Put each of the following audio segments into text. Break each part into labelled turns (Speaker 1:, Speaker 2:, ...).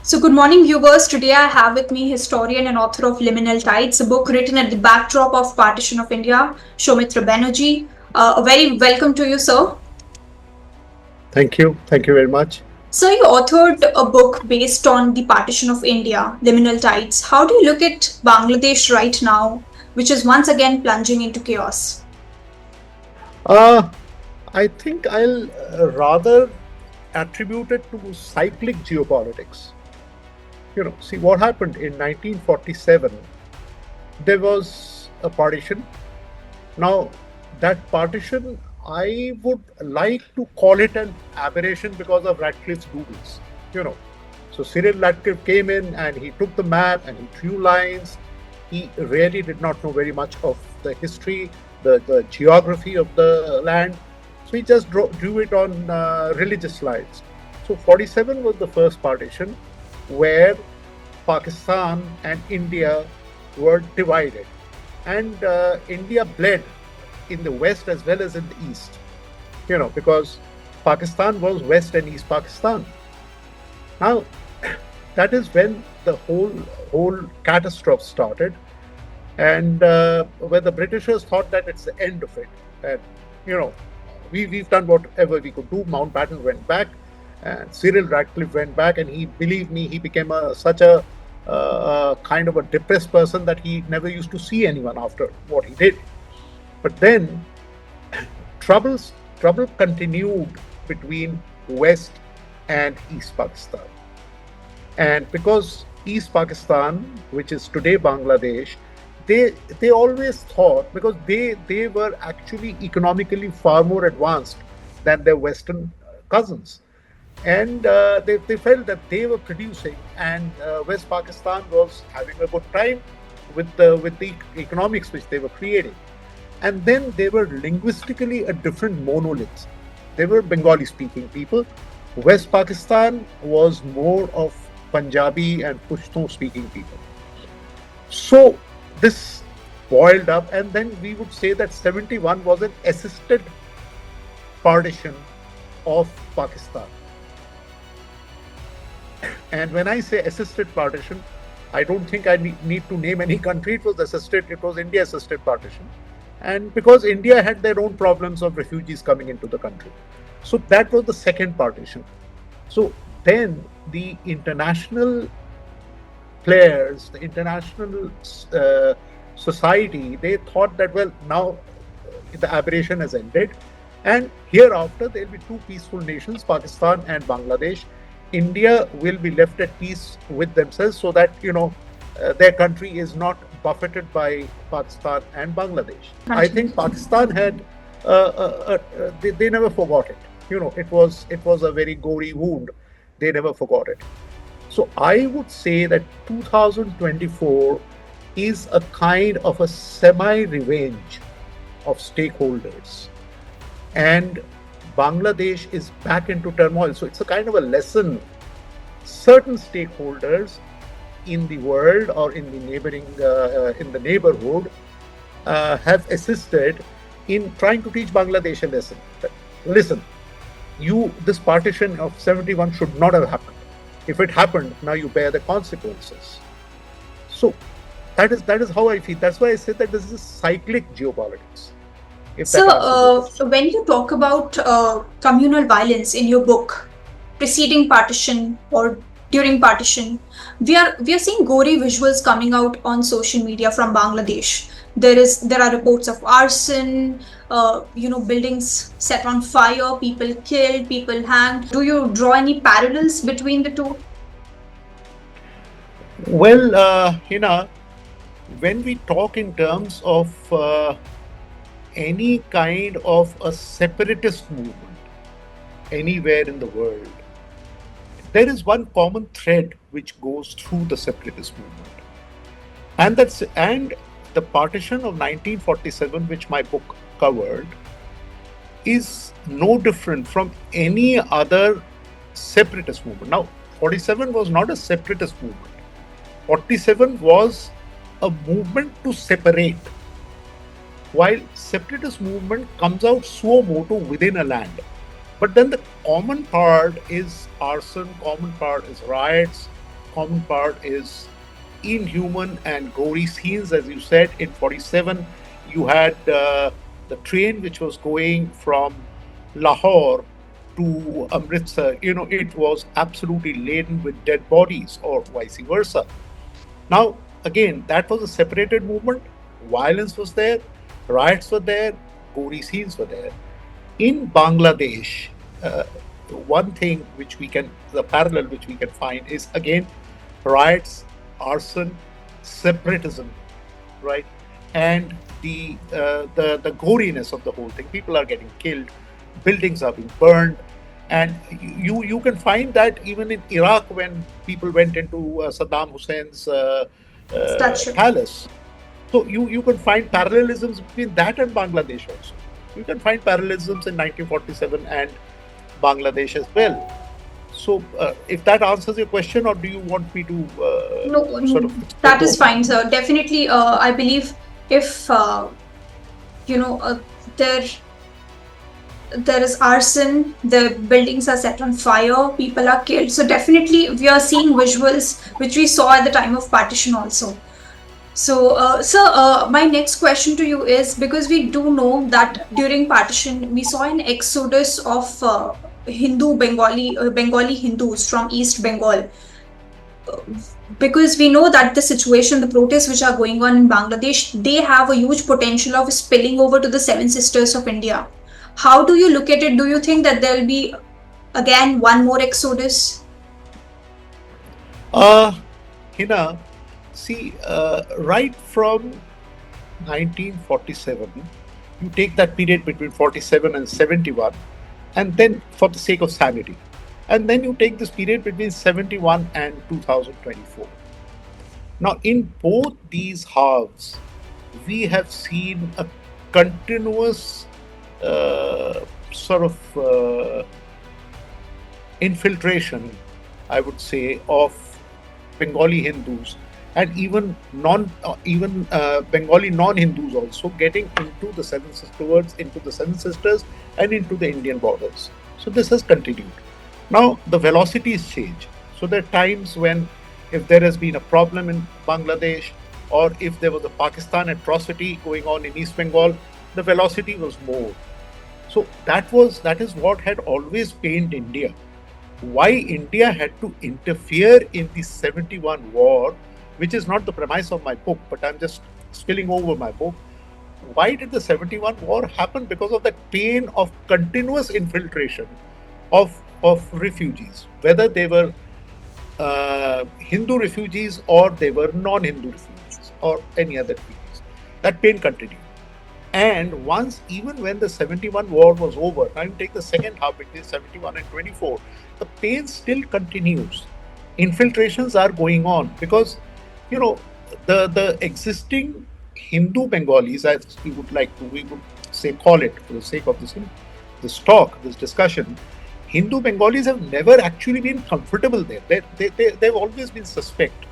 Speaker 1: So, good morning, viewers. Today I have with me historian and author of Liminal Tides, a book written at the backdrop of partition of India, Soumitra Banerji. A very welcome to you, sir.
Speaker 2: Thank you. Thank you very much.
Speaker 1: So, you authored a book based on the partition of India, Liminal Tides. How do you look at Bangladesh right now, which is once again plunging into chaos?
Speaker 2: Uh, I think I'll rather attribute it to cyclic geopolitics. See what happened in 1947. There was a partition. Now, that partition, I would like to call it an aberration because of Radcliffe's doodles. You know, so Cyril Radcliffe came in and he took the map and he drew lines. He really did not know very much of the history, the geography of the land. So he just drew it on religious lines. So 47 was the first partition where Pakistan and India were divided. And India bled in the west as well as in the east, because Pakistan was West and East Pakistan. Now, that is when the whole catastrophe started, and when the Britishers thought that it's the end of it, and we've done whatever we could do. Mountbatten went back, and Cyril Radcliffe went back, and believe me, he became such a kind of a depressed person that he never used to see anyone after what he did. But then trouble continued between West and East Pakistan. And because East Pakistan, which is today Bangladesh, they always thought, because they were actually economically far more advanced than their Western cousins. And they felt that they were producing, and West Pakistan was having a good time with the economics which they were creating. And then they were linguistically a different monolith. They were Bengali-speaking people. West Pakistan was more of Punjabi and Pushtun-speaking people. So this boiled up, and then we would say that 71 was an assisted partition of Pakistan. And when I say assisted partition, I don't think I need to name any country. It was India assisted partition. And because India had their own problems of refugees coming into the country. So that was the second partition. So then the international players, the international society, they thought that, well, now the aberration has ended, and hereafter there will be two peaceful nations, Pakistan and Bangladesh. India will be left at peace with themselves, so that their country is not buffeted by Pakistan and Bangladesh. I think Pakistan had they never forgot it. It was a very gory wound. They never forgot it. So I would say that 2024 is a kind of a semi-revenge of stakeholders, and Bangladesh is back into turmoil. So it's a kind of a lesson. Certain stakeholders in the world or in the neighborhood have assisted in trying to teach Bangladesh a lesson. Listen, this partition of 71 should not have happened. If it happened, now you bear the consequences. So that is how I feel. That's why I said that this is cyclic geopolitics.
Speaker 1: So, when you talk about communal violence in your book, preceding partition or during partition, we are seeing gory visuals coming out on social media from Bangladesh. There are reports of arson, buildings set on fire, people killed, people hanged. Do you draw any parallels between the two?
Speaker 2: Well, when we talk in terms of any kind of a separatist movement anywhere in the world, there is one common thread which goes through the separatist movement, and the partition of 1947, which my book covered, is no different from any other separatist movement. Now, 47 was not a separatist movement. 47 was a movement to separate, while separatist movement comes out suo motu within a land. But then the common part is arson, common part is riots, common part is inhuman and gory scenes. As you said, in 47, you had the train which was going from Lahore to Amritsar. It was absolutely laden with dead bodies, or vice versa. Now, again, that was a separated movement. Violence was there, riots were there, gory scenes were there. In Bangladesh, uh, one thing which the parallel which we can find is again riots, arson, separatism, right? And the goriness of the whole thing. People are getting killed, buildings are being burned, and you can find that even in Iraq when people went into Saddam Hussein's
Speaker 1: Statue.
Speaker 2: palace. So you can find parallelisms between that and Bangladesh also. You can find parallelisms in 1947 and Bangladesh as well. So, if that answers your question, or do you want me to
Speaker 1: No,
Speaker 2: sort of explain
Speaker 1: that is
Speaker 2: more?
Speaker 1: fine, sir. Definitely, I believe if you know there is arson, the buildings are set on fire, people are killed. So definitely, we are seeing visuals which we saw at the time of partition also. So, sir, my next question to you is, because we do know that during partition we saw an exodus of Bengali Hindus from East Bengal, because we know that the situation, the protests which are going on in Bangladesh, they have a huge potential of spilling over to the Seven Sisters of India. How do you look at it? Do you think that there will be again one more exodus?
Speaker 2: Uh, Hina, see, right from 1947, you take that period between 47 and 71, and then for the sake of sanity, and then you take this period between 71 and 2024. Now, in both these halves, we have seen a continuous sort of infiltration, I would say, of Bengali Hindus, and even Bengali non-Hindus also getting into the Seven Sisters and into the Indian borders. So this has continued. Now the velocities change. So there are times when, if there has been a problem in Bangladesh, or if there was a Pakistan atrocity going on in East Bengal, the velocity was more. So that is what had always pained India. Why India had to interfere in the 71 war, which is not the premise of my book, but I'm just spilling over my book. Why did the 71 war happen? Because of that pain of continuous infiltration of refugees, whether they were Hindu refugees or they were non-Hindu refugees or any other refugees. That pain continued. And once, even when the 71 war was over, now you take the second half between 71 and 24, the pain still continues. Infiltrations are going on because, you know, the existing Hindu Bengalis, as we would say, call it for the sake of this talk, this discussion, Hindu Bengalis have never actually been comfortable there. They've always been suspect.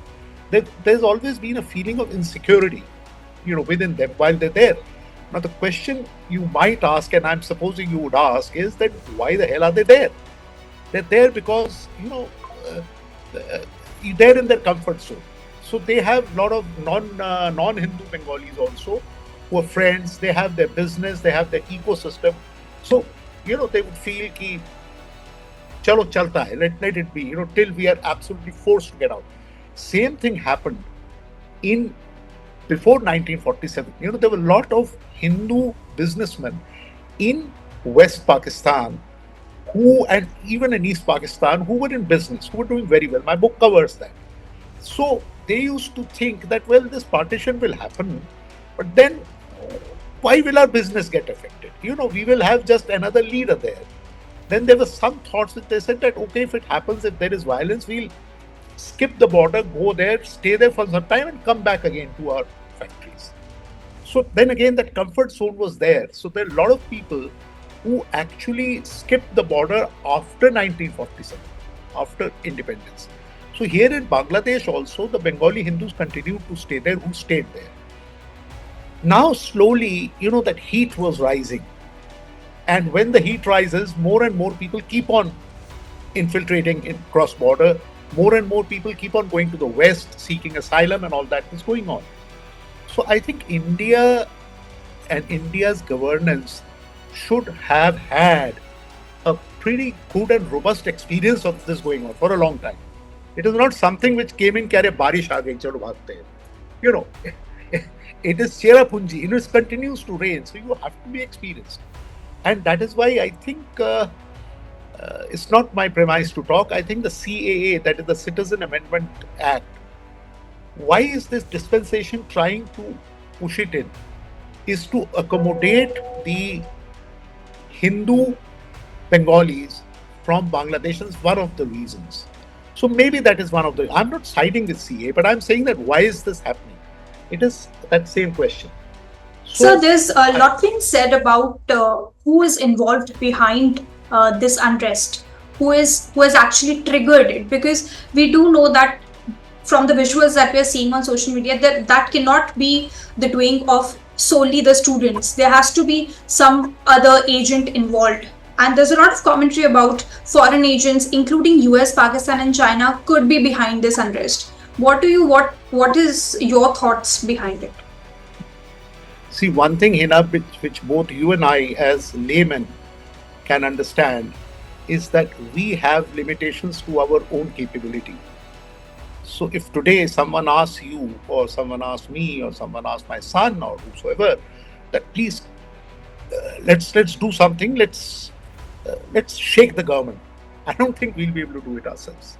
Speaker 2: There's always been a feeling of insecurity, within them while they're there. Now, the question you might ask, and I'm supposing you would ask, is that why the hell are they there? They're there because, they're in their comfort zone. So they have a lot of non-Hindu Bengalis also who are friends. They have their business, they have their ecosystem. So, they would feel ki, chalo chalta hai, let it be, till we are absolutely forced to get out. Same thing happened before 1947. There were a lot of Hindu businessmen in West Pakistan and even in East Pakistan who were in business, who were doing very well. My book covers that. So they used to think that, well, this partition will happen, but then why will our business get affected? We will have just another leader there. Then there were some thoughts that they said that, okay, if it happens, if there is violence, we'll skip the border, go there, stay there for some time and come back again to our factories. So then again, that comfort zone was there. So there are a lot of people who actually skipped the border after 1947, after independence. So here in Bangladesh also, the Bengali Hindus continued to stay there, who stayed there. Now slowly, that heat was rising. And when the heat rises, more and more people keep on infiltrating in cross border. More and more people keep on going to the West, seeking asylum, and all that is going on. So I think India and India's governance should have had a pretty good and robust experience of this going on for a long time. It is not something which came in, kya re barish aa gayi, chalo bhagte hain. You know, it is Cherapunji, it continues to rain, so you have to be experienced. And that is why I think it's not my premise to talk. I think the CAA, that is the Citizen Amendment Act, why is this dispensation trying to push it in? Is to accommodate the Hindu Bengalis from Bangladesh is one of the reasons. So maybe that is one of the. I'm not siding with CA, but I'm saying that why is this happening? It is that same question.
Speaker 1: So there's a lot being said about who is involved behind this unrest, who has actually triggered it, because we do know that from the visuals that we are seeing on social media that cannot be the doing of solely the students. There has to be some other agent involved. And there's a lot of commentary about foreign agents, including US, Pakistan, and China, could be behind this unrest. What is your thoughts behind it?
Speaker 2: See, one thing, Hina, which both you and I, as laymen, can understand, is that we have limitations to our own capability. So if today someone asks you, or someone asks me, or someone asks my son, or whosoever, that please let's do something, let's shake the government, I don't think we'll be able to do it ourselves.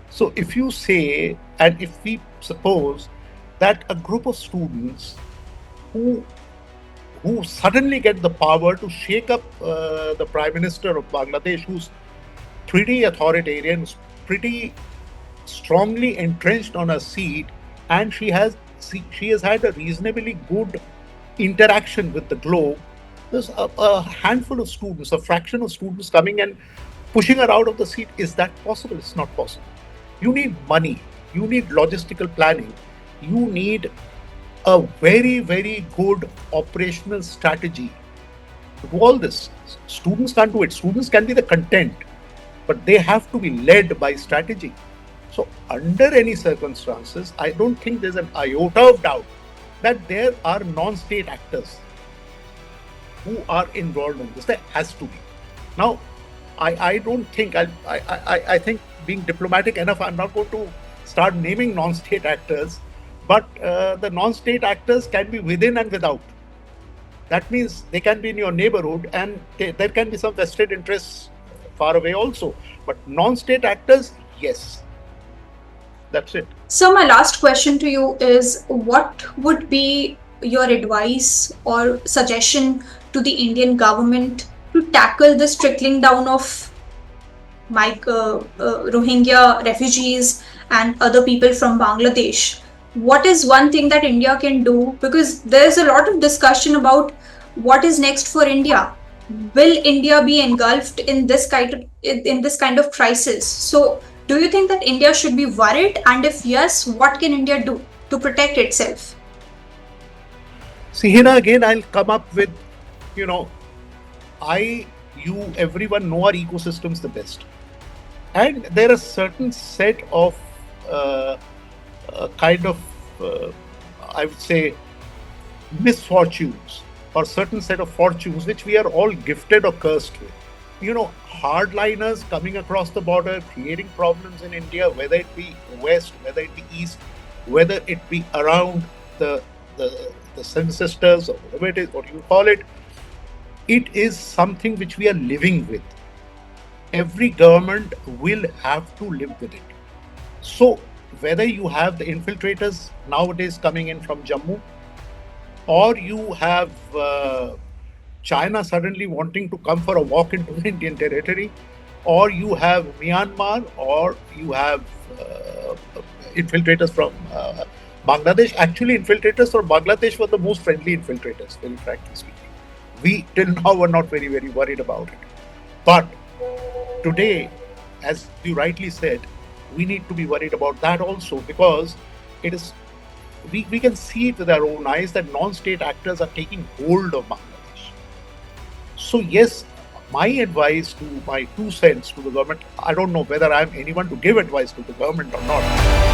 Speaker 2: So if you say, and if we suppose that a group of students who suddenly get the power to shake up the Prime Minister of Bangladesh, who's pretty authoritarian, pretty strongly entrenched on her seat, and she has had a reasonably good interaction with the globe. There's a handful of students, a fraction of students coming and pushing her out of the seat. Is that possible? It's not possible. You need money, you need logistical planning, you need a very, very good operational strategy to do all this. Students can't do it. Students can be the content, but they have to be led by strategy. So under any circumstances, I don't think there's an iota of doubt that there are non-state actors who are involved in this. There has to be. Now, I don't think, I think being diplomatic enough, I'm not going to start naming non-state actors, but the non-state actors can be within and without. That means they can be in your neighborhood, and there can be some vested interests far away also. But non-state actors, yes. That's it.
Speaker 1: So my last question to you is, what would be your advice or suggestion to the Indian government to tackle this trickling down of Rohingya refugees and other people from Bangladesh? What is one thing that India can do? Because there's a lot of discussion about what is next for India. Will India be engulfed in this kind of crisis? So do you think that India should be worried? And if yes, what can India do to protect itself?
Speaker 2: See, Hina, again, I'll come up with, everyone know our ecosystems the best. And there are certain set of I would say, misfortunes, or certain set of fortunes which we are all gifted or cursed with. Hardliners coming across the border, creating problems in India, whether it be west, whether it be east, whether it be around the Sin Sisters, or whatever it is, what you call it. It is something which we are living with. Every government will have to live with it. So whether you have the infiltrators nowadays coming in from Jammu, or you have China suddenly wanting to come for a walk into Indian territory, or you have Myanmar, or you have infiltrators from Bangladesh. Actually, infiltrators from Bangladesh were the most friendly infiltrators, very frankly speaking. We till now were not very, very worried about it. But today, as you rightly said, we need to be worried about that also, because it is we can see it with our own eyes that non-state actors are taking hold of Bangladesh. So yes, my advice to my 2 cents to the government, I don't know whether I'm anyone to give advice to the government or not.